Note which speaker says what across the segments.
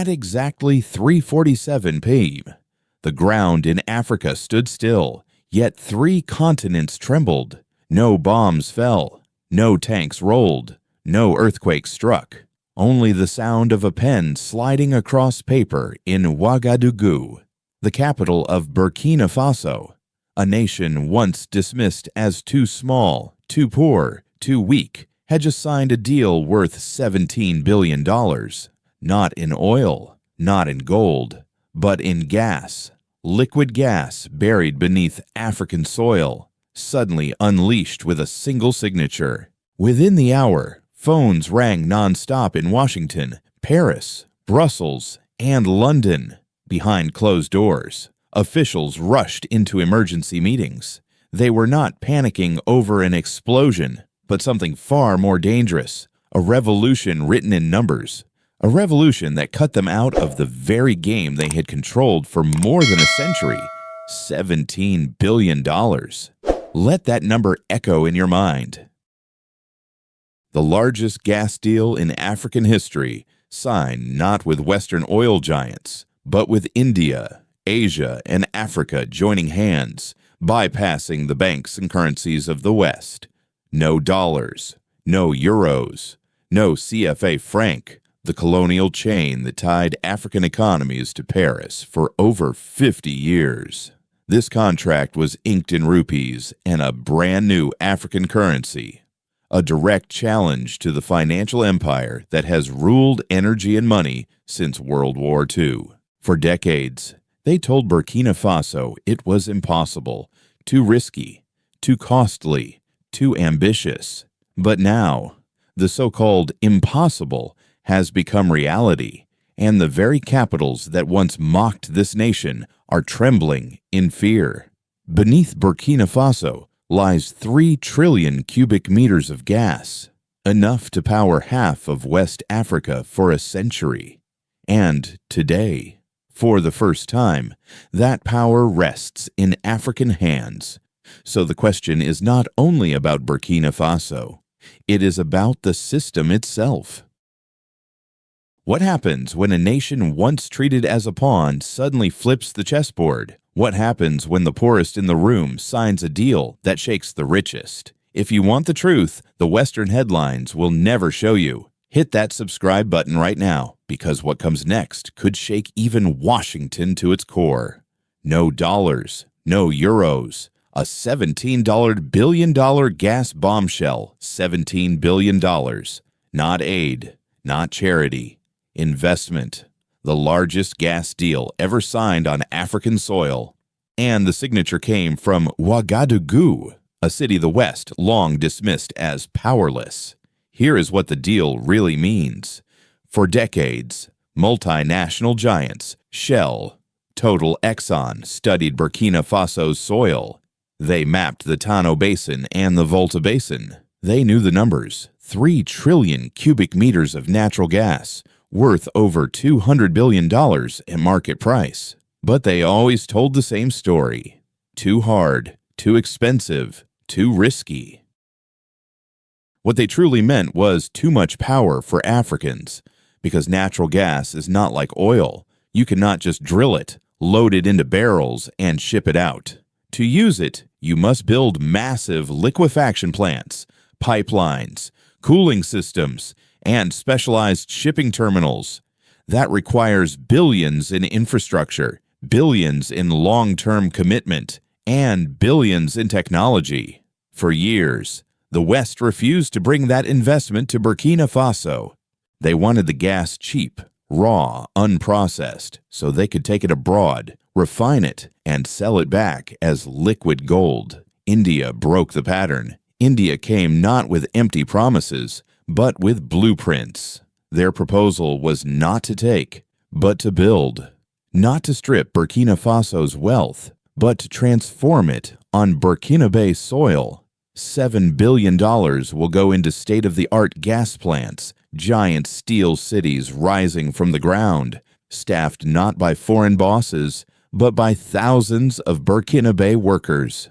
Speaker 1: At exactly 3:47 p.m., the ground in Africa stood still, yet 3 continents trembled. No bombs fell, no tanks rolled, no earthquake struck. Only the sound of a pen sliding across paper in Ouagadougou, the capital of Burkina Faso, a nation once dismissed as too small, too poor, too weak, had just signed a deal worth $17 billion, not in oil, not in gold, but in gas, liquid gas buried beneath African soil, suddenly unleashed with a single signature. Within the hour, phones rang nonstop in Washington, Paris, Brussels, and London. Behind closed doors, officials rushed into emergency meetings. They were not panicking over an explosion, but something far more dangerous, a revolution written in numbers, a revolution that cut them out of the very game they had controlled for more than a century, $17 billion. Let that number echo in your mind. The largest gas deal in African history, signed not with Western oil giants, but with India, Asia, and Africa joining hands, bypassing the banks and currencies of the West. No dollars, no euros, no CFA franc, the colonial chain that tied African economies to Paris for over 50 years. This contract was inked in rupees and a brand new African currency, a direct challenge to the financial empire that has ruled energy and money since World War II. For decades, they told Burkina Faso it was impossible, too risky, too costly, too ambitious. But now, the so-called impossible has become reality, and the very capitals that once mocked this nation are trembling in fear. Beneath Burkina Faso lies 3 trillion cubic meters of gas, enough to power half of West Africa for a century. And today, for the first time, that power rests in African hands. So the question is not only about Burkina Faso, it is about the system itself. What happens when a nation once treated as a pawn suddenly flips the chessboard? What happens when the poorest in the room signs a deal that shakes the richest? If you want the truth, the Western headlines will never show you. Hit that subscribe button right now, because what comes next could shake even Washington to its core. No dollars, no euros, a $17 billion gas bombshell, $17 billion. Not aid, not charity, investment. The largest gas deal ever signed on African soil. And the signature came from Ouagadougou, a city the West long dismissed as powerless. Here is what the deal really means. For decades, multinational giants, Shell, Total, Exxon, studied Burkina Faso's soil. They mapped the Tano Basin and the Volta Basin. They knew the numbers: 3 trillion cubic meters of natural gas, worth over $200 billion at market price. But they always told the same story: too hard, too expensive, too risky. What they truly meant was too much power for Africans, because natural gas is not like oil. You cannot just drill it, load it into barrels, and ship it out. To use it, you must build massive liquefaction plants, pipelines, cooling systems, and specialized shipping terminals. That requires billions in infrastructure, billions in long-term commitment, and billions in technology. For years, the West refused to bring that investment to Burkina Faso. They wanted the gas cheap, raw, unprocessed, so they could take it abroad, refine it, and sell it back as liquid gold. India broke the pattern. India came not with empty promises, but with blueprints. Their proposal was not to take, but to build. Not to strip Burkina Faso's wealth, but to transform it on Burkinabe soil. $7 billion will go into state-of-the-art gas plants, giant steel cities rising from the ground, staffed not by foreign bosses, but by thousands of Burkinabe workers.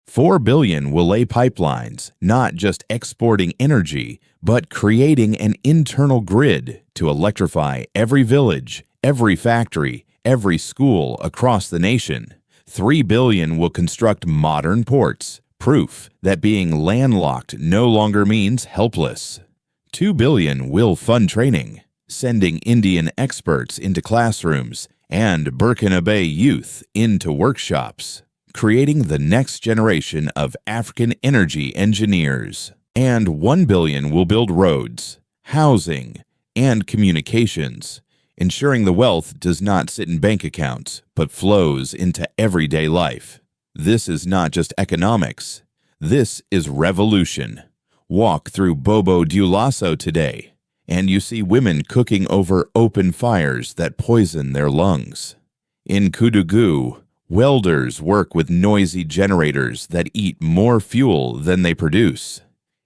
Speaker 1: $4 billion will lay pipelines, not just exporting energy, but creating an internal grid to electrify every village, every factory, every school across the nation. $3 billion will construct modern ports, proof that being landlocked no longer means helpless. $2 billion will fund training, sending Indian experts into classrooms and Burkina Faso youth into workshops, creating the next generation of African energy engineers. And $1 billion will build roads, housing, and communications, ensuring the wealth does not sit in bank accounts, but flows into everyday life. This is not just economics. This is revolution. Walk through Bobo Dioulasso today, and you see women cooking over open fires that poison their lungs. In Koudougou, welders work with noisy generators that eat more fuel than they produce.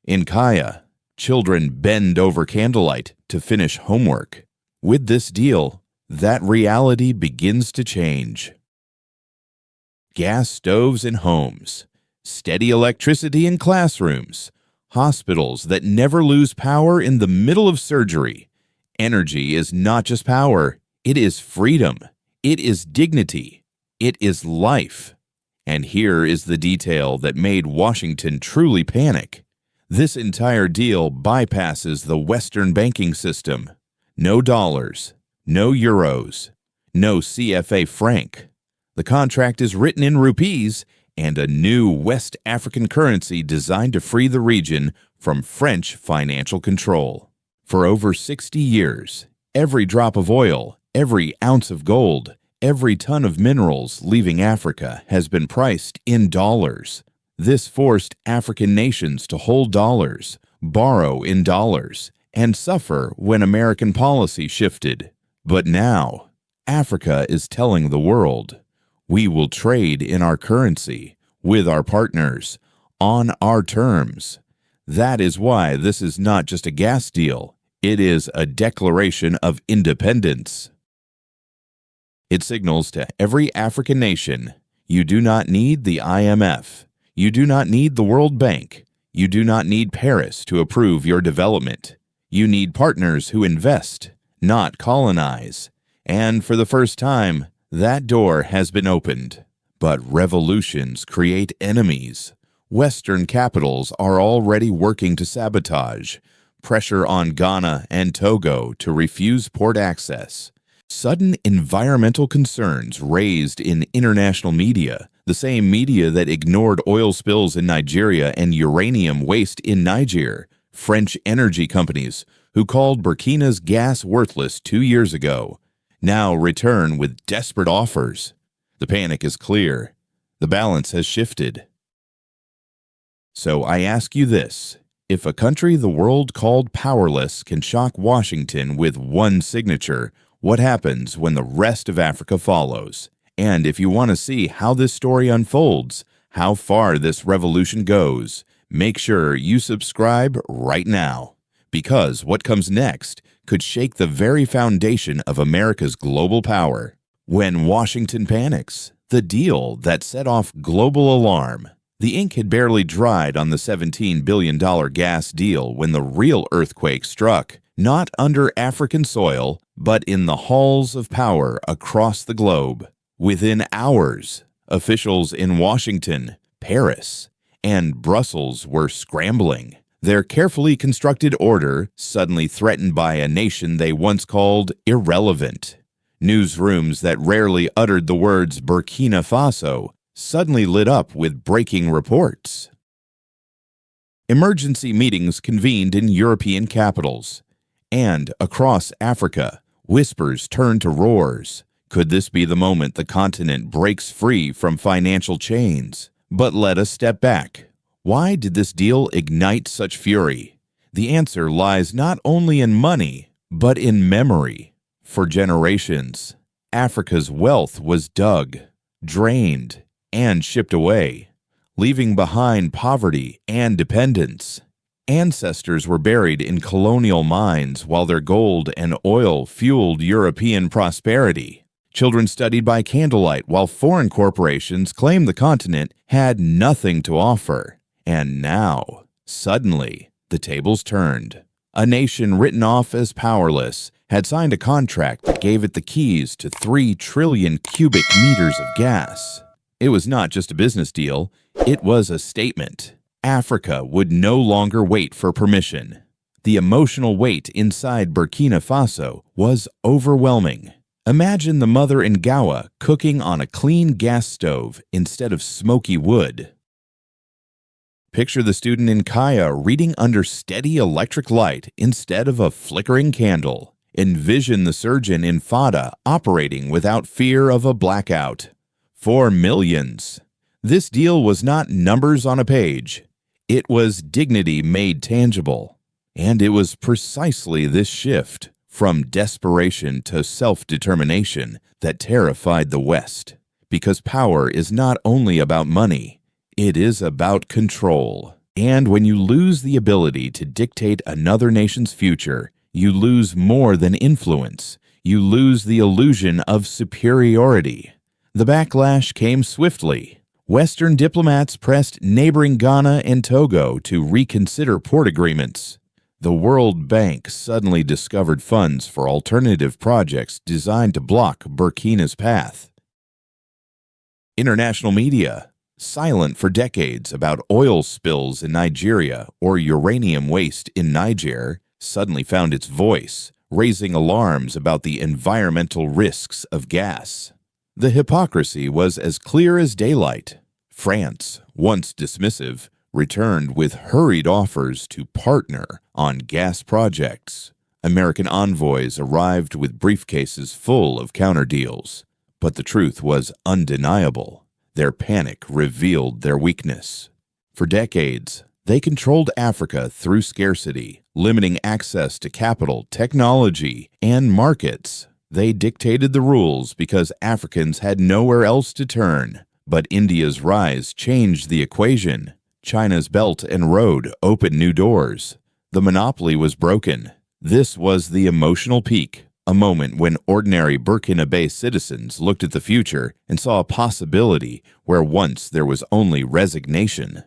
Speaker 1: In Kaya, children bend over candlelight to finish homework. With this deal, that reality begins to change. Gas stoves in homes, steady electricity in classrooms, hospitals that never lose power in the middle of surgery. Energy is not just power, it is freedom, it is dignity, it is life. And here is the detail that made Washington truly panic. This entire deal bypasses the Western banking system. No dollars, no euros, no CFA franc. The contract is written in rupees and a new West African currency designed to free the region from French financial control. For over 60 years, every drop of oil, every ounce of gold, every ton of minerals leaving Africa has been priced in dollars. This forced African nations to hold dollars, borrow in dollars, and suffer when American policy shifted. But now, Africa is telling the world, we will trade in our currency, with our partners, on our terms. That is why this is not just a gas deal, it is a declaration of independence. It signals to every African nation, you do not need the IMF, you do not need the World Bank, you do not need Paris to approve your development. You need partners who invest, not colonize. And for the first time, that door has been opened. But revolutions create enemies. Western capitals are already working to sabotage. Pressure on Ghana and Togo to refuse port access. Sudden environmental concerns raised in international media, the same media that ignored oil spills in Nigeria and uranium waste in Niger. French energy companies, who called Burkina's gas worthless 2 years ago, now return with desperate offers. The panic is clear. The balance has shifted. So I ask you this. If a country the world called powerless can shock Washington with one signature, what happens when the rest of Africa follows? And if you want to see how this story unfolds, how far this revolution goes, make sure you subscribe right now, because what comes next could shake the very foundation of America's global power. When Washington panics, the deal that set off global alarm. The ink had barely dried on the $17 billion gas deal when the real earthquake struck, not under African soil, but in the halls of power across the globe. Within hours, officials in Washington, Paris, and Brussels were scrambling, their carefully constructed order suddenly threatened by a nation they once called irrelevant. Newsrooms that rarely uttered the words Burkina Faso suddenly lit up with breaking reports. Emergency meetings convened in European capitals, and across Africa, whispers turned to roars. Could this be the moment the continent breaks free from financial chains? But let us step back. Why did this deal ignite such fury? The answer lies not only in money, but in memory. For generations, Africa's wealth was dug, drained, and shipped away, leaving behind poverty and dependence. Ancestors were buried in colonial mines while their gold and oil fueled European prosperity. Children studied by candlelight while foreign corporations claimed the continent had nothing to offer. And now, suddenly, the tables turned. A nation written off as powerless had signed a contract that gave it the keys to 3 trillion cubic meters of gas. It was not just a business deal, it was a statement. Africa would no longer wait for permission. The emotional weight inside Burkina Faso was overwhelming. Imagine the mother in Gawa cooking on a clean gas stove instead of smoky wood. Picture the student in Kaya reading under steady electric light instead of a flickering candle. Envision the surgeon in Fada operating without fear of a blackout. For millions. This deal was not numbers on a page. It was dignity made tangible. And it was precisely this shift from desperation to self-determination that terrified the West. Because power is not only about money, it is about control. And when you lose the ability to dictate another nation's future, you lose more than influence. You lose the illusion of superiority. The backlash came swiftly. Western diplomats pressed neighboring Ghana and Togo to reconsider port agreements. The World Bank suddenly discovered funds for alternative projects designed to block Burkina's path. International media, silent for decades about oil spills in Nigeria or uranium waste in Niger, suddenly found its voice, raising alarms about the environmental risks of gas. The hypocrisy was as clear as daylight. France, once dismissive, returned with hurried offers to partner on gas projects. American envoys arrived with briefcases full of counter deals. But the truth was undeniable. Their panic revealed their weakness. For decades, they controlled Africa through scarcity, limiting access to capital, technology, and markets. They dictated the rules because Africans had nowhere else to turn. But India's rise changed the equation. China's Belt and Road opened new doors. The monopoly was broken. This was the emotional peak, a moment when ordinary Burkina citizens looked at the future and saw a possibility where once there was only resignation.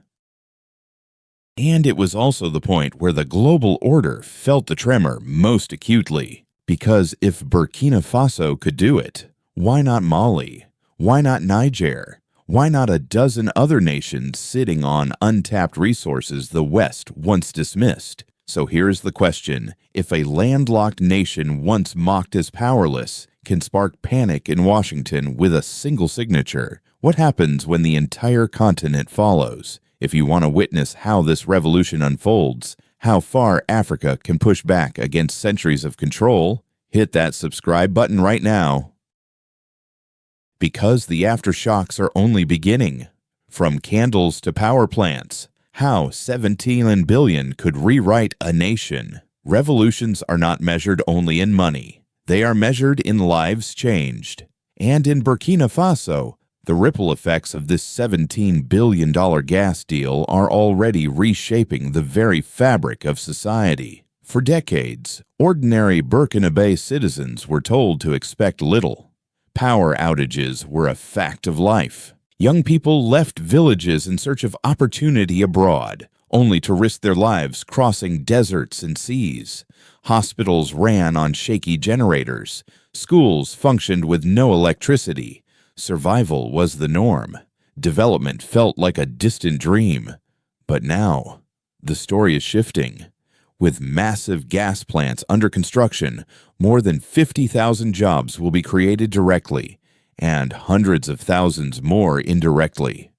Speaker 1: And it was also the point where the global order felt the tremor most acutely. Because if Burkina Faso could do it, why not Mali? Why not Niger? Why not a dozen other nations sitting on untapped resources the West once dismissed? So here's the question. If a landlocked nation once mocked as powerless can spark panic in Washington with a single signature, what happens when the entire continent follows? If you want to witness how this revolution unfolds, how far Africa can push back against centuries of control, hit that subscribe button right now. Because the aftershocks are only beginning. From candles to power plants, how 17 billion could rewrite a nation. Revolutions are not measured only in money. They are measured in lives changed. And in Burkina Faso, the ripple effects of this $17 billion gas deal are already reshaping the very fabric of society. For decades, ordinary Burkina citizens were told to expect little. Power outages were a fact of life. Young people left villages in search of opportunity abroad, only to risk their lives crossing deserts and seas. Hospitals ran on shaky generators. Schools functioned with no electricity. Survival was the norm. Development felt like a distant dream. But now, the story is shifting. With massive gas plants under construction, more than 50,000 jobs will be created directly, and hundreds of thousands more indirectly.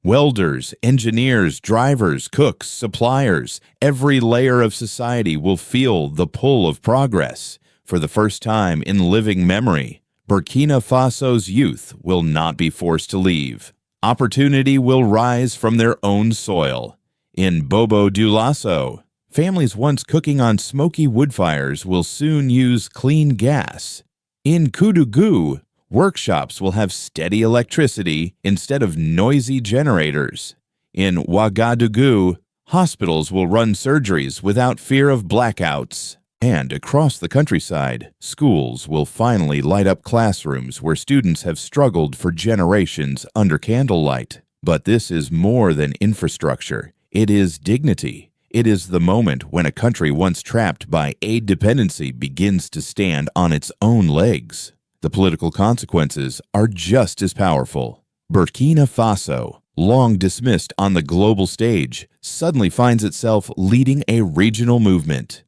Speaker 1: Welders, engineers, drivers, cooks, suppliers, every layer of society will feel the pull of progress. For the first time in living memory, Burkina Faso's youth will not be forced to leave. Opportunity will rise from their own soil. In Bobo Dioulasso, families once cooking on smoky wood fires will soon use clean gas. In Koudougou, workshops will have steady electricity instead of noisy generators. In Ouagadougou, hospitals will run surgeries without fear of blackouts. And across the countryside, schools will finally light up classrooms where students have struggled for generations under candlelight. But this is more than infrastructure. It is dignity. It is the moment when a country once trapped by aid dependency begins to stand on its own legs. The political consequences are just as powerful. Burkina Faso, long dismissed on the global stage, suddenly finds itself leading a regional movement.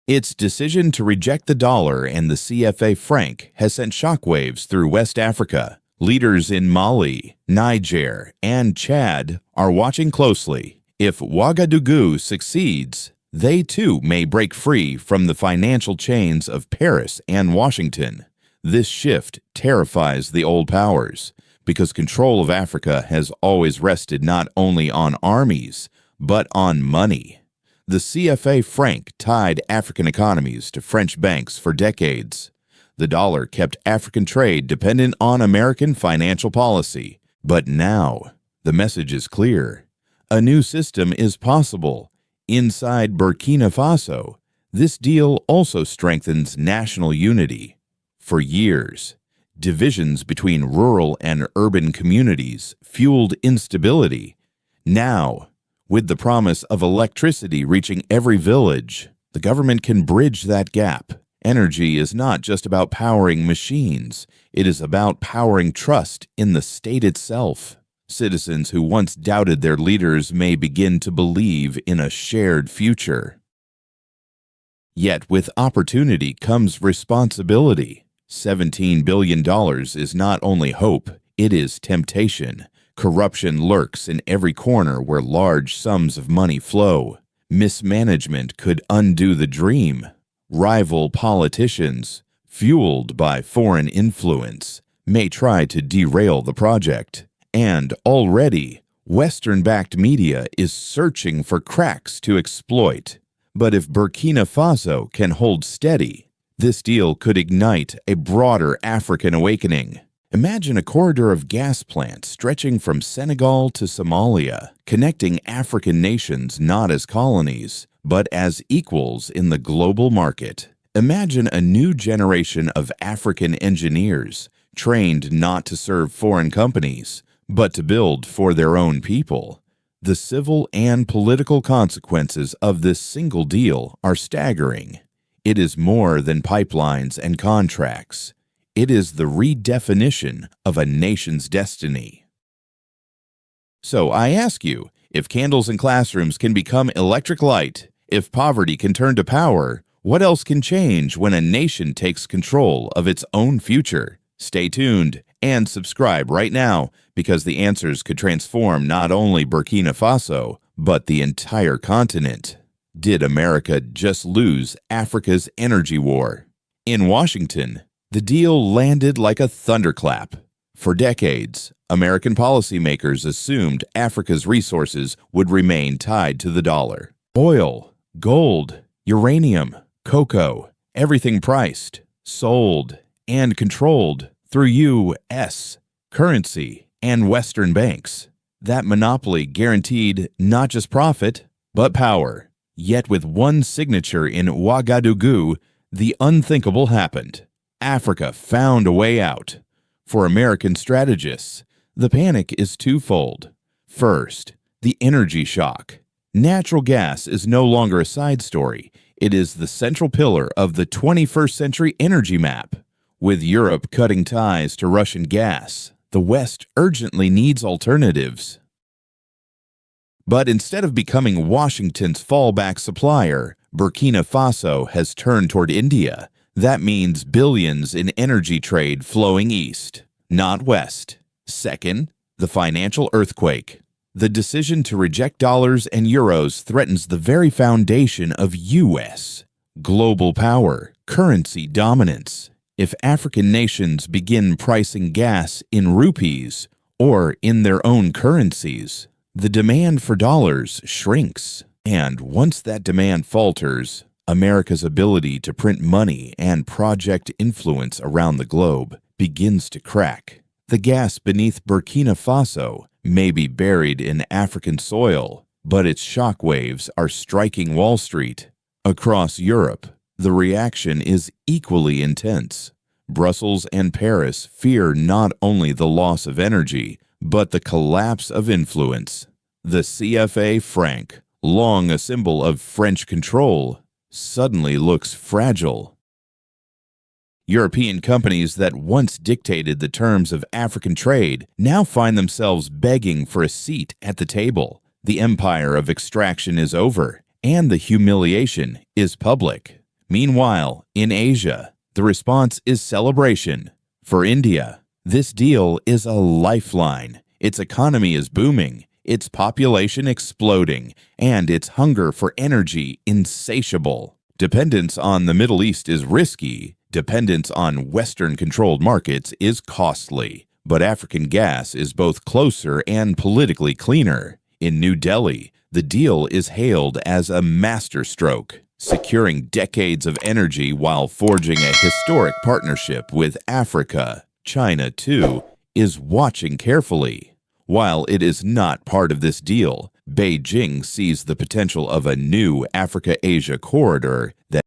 Speaker 1: Its decision to reject the dollar and the CFA franc has sent shockwaves through West Africa. Leaders in Mali, Niger, and Chad are watching closely. If Ouagadougou succeeds, they too may break free from the financial chains of Paris and Washington. This shift terrifies the old powers, because control of Africa has always rested not only on armies, but on money. The CFA franc tied African economies to French banks for decades. The dollar kept African trade dependent on American financial policy. But now, the message is clear. A new system is possible. Inside Burkina Faso, this deal also strengthens national unity. For years, divisions between rural and urban communities fueled instability. Now, with the promise of electricity reaching every village, the government can bridge that gap. Energy is not just about powering machines. It is about powering trust in the state itself. Citizens who once doubted their leaders may begin to believe in a shared future. Yet with opportunity comes responsibility. $17 billion is not only hope, it is temptation. Corruption lurks in every corner where large sums of money flow. Mismanagement could undo the dream. Rival politicians, fueled by foreign influence, may try to derail the project. And already, Western-backed media is searching for cracks to exploit. But if Burkina Faso can hold steady, this deal could ignite a broader African awakening. Imagine a corridor of gas plants stretching from Senegal to Somalia, connecting African nations not as colonies, but as equals in the global market. Imagine a new generation of African engineers, trained not to serve foreign companies, but to build for their own people. The civil and political consequences of this single deal are staggering. It is more than pipelines and contracts. It is the redefinition of a nation's destiny. So I ask you, if candles in classrooms can become electric light, if poverty can turn to power, what else can change when a nation takes control of its own future? Stay tuned and subscribe right now, because the answers could transform not only Burkina Faso, but the entire continent. Did America just lose Africa's energy war? In Washington, the deal landed like a thunderclap. For decades, American policymakers assumed Africa's resources would remain tied to the dollar. Oil, gold, uranium, cocoa, everything priced, sold, and controlled through U.S. currency and Western banks. That monopoly guaranteed not just profit, but power. Yet with one signature in Ouagadougou, the unthinkable happened. Africa found a way out. For American strategists, the panic is twofold. First, the energy shock. Natural gas is no longer a side story. It is the central pillar of the 21st century energy map. With Europe cutting ties to Russian gas, the West urgently needs alternatives. But instead of becoming Washington's fallback supplier, Burkina Faso has turned toward India. That means billions in energy trade flowing east, not west. Second, the financial earthquake. The decision to reject dollars and euros threatens the very foundation of U.S. global power, currency dominance. If African nations begin pricing gas in rupees or in their own currencies, the demand for dollars shrinks. And once that demand falters, America's ability to print money and project influence around the globe begins to crack. The gas beneath Burkina Faso may be buried in African soil, but its shockwaves are striking Wall Street. Across Europe, the reaction is equally intense. Brussels and Paris fear not only the loss of energy, but the collapse of influence. The CFA franc, long a symbol of French control, suddenly looks fragile. European companies that once dictated the terms of African trade now find themselves begging for a seat at the table. The empire of extraction is over, and the humiliation is public. Meanwhile, in Asia, the response is celebration. For India, this deal is a lifeline. Its economy is booming, its population exploding, and its hunger for energy insatiable. Dependence on the Middle East is risky. Dependence on Western-controlled markets is costly. But African gas is both closer and politically cleaner. In New Delhi, the deal is hailed as a masterstroke, securing decades of energy while forging a historic partnership with Africa. China, too, is watching carefully. While it is not part of this deal, Beijing sees the potential of a new Africa-Asia corridor that